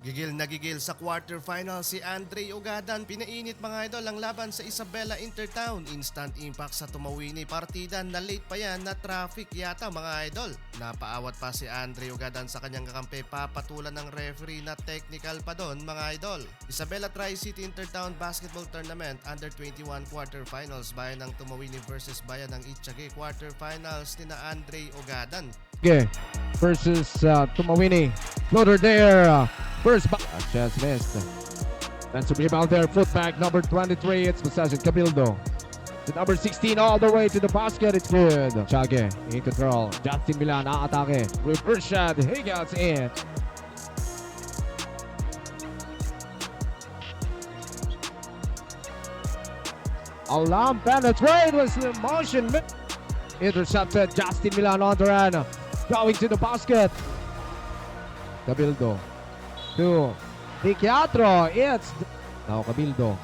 Gigil na gigil sa quarterfinal si Andre Ogadan. Pinainit mga idol ang laban sa Isabela Intertown. Instant impact sa tumawini partida na late pa yan na traffic yata mga idol. Napaawat pa si Andre Ogadan sa kanyang kakampi, papatulan ng referee na technical pa doon mga idol. Isabela Tri-City Intertown Basketball Tournament Under 21 quarterfinals, bayan ng tumawini versus bayan ng Itchage. Quarterfinals ni na Andre Ogadan. Okay, versus Tumawini. Floater there. First chance missed. Defensive rebound there. Foot back number 23. It's possession. Cabildo. To number 16 all the way to the basket. It's good. Chage in control. Justin Milan aatake. Reverse shot. Higgins in. Alam penetrate with slow motion. Intercepted. Justin Milan on the run. Going to the basket. Cabildo. To Piquiatro. It's now Cabildo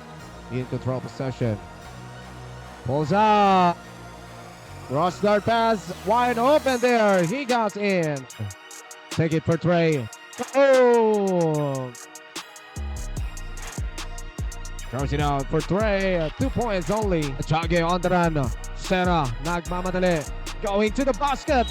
in control possession. Pulls up. Cross guard pass. Wide open there. He got in. Take it for Trey. Oh! Throws it out for Trey. 2 points only. Chage on the run. Sena nagmamadali. Going to the basket.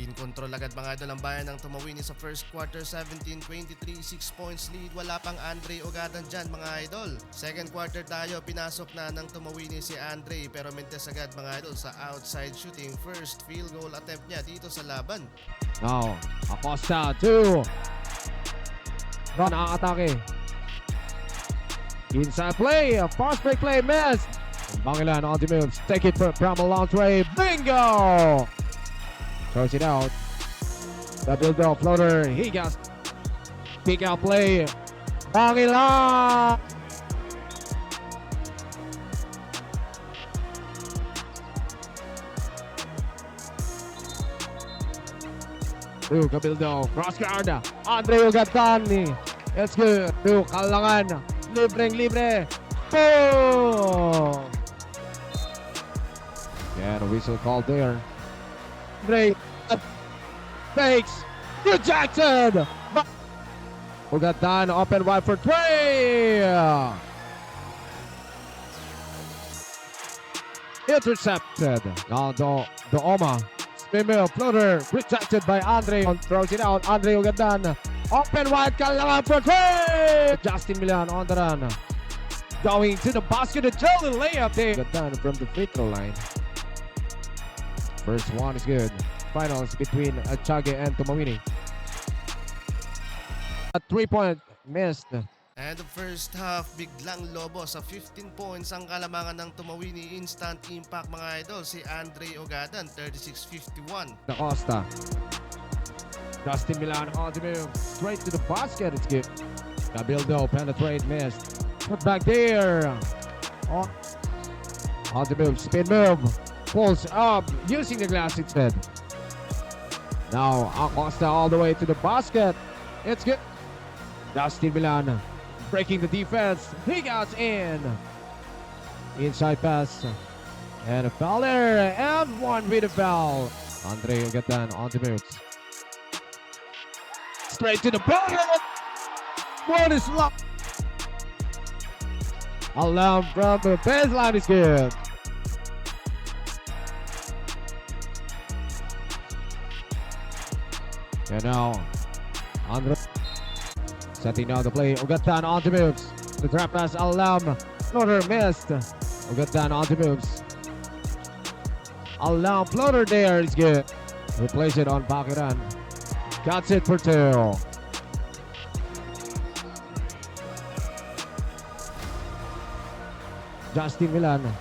In control agad mga idol ang bayan ng tumawini sa first quarter. 17-23, 6 points lead. Wala pang Andre Ogadan dyan mga idol. Second quarter tayo, pinasok na ng tumawini si Andre, pero mentes agad mga idol sa outside shooting. First field goal attempt niya dito sa laban. Now, Acosta 2. Run ang atake. Inside play, a fast break play missed. Bangilan on the moves. Take it from a long tray. Bingo! Throws it out. Double ball floater. He got pick out play. Bangilan! To Cabildo. Cross guard. Andre Ogadan. It's good. To Kalangan. Libre. Boom! Yeah, the whistle called there. Break. Fakes. Rejected. Ogadan open wide for Trey. Intercepted. Now the Oma. Spin mill floater. Rejected by Andre. Throws it out. Andre Ogadan. Open wide. Kalangan for Trey. Justin Milan on the run. Going to the basket. A jolly layup there. Ogadan from the free throw line. First one is good. Finals between Chage and Tumawini. A 3-point missed. And the first half, biglang lobo sa 15 points ang kalamangan ng tumawini. Instant impact mga idol si Andre Ogadan, 36-51. Da Costa. Justin Milan on the move. Straight to the basket. It's good. Cabildo penetrate, missed. Put back there. On the move. Spin move. Pulls up. Using the glass instead. Now Acosta all the way to the basket. It's good. Justin Milan breaking the defense. He got in. Inside pass. And a foul there. And one with a foul. Andre Ogadan on the moves. Straight to the basket. What is locked? Alarm from the baseline is good. And now, Andre setting down the play. Ogadan on the moves. The trap pass, Alam. Floater missed. Ogadan on the moves. Alam floater there is good. Replace it on Bakiran. Got it for 2. Justin Milan.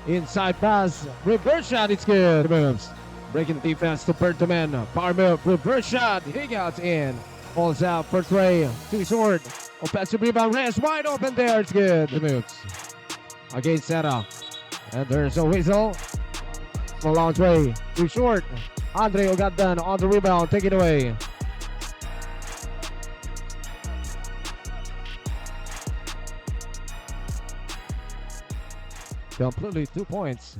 Inside pass. Reverse shot, it's good. Moves. Breaking the defense to Bertaman. Power move, reverse shot. He got in. Falls out for Trey. Too short. Offensive rebound. Rest wide open there. It's good. The moves. Against Seta. And there's a whistle. For long Trey. Too short. Andre Ogadan on the rebound. Take it away. Completely 2 points.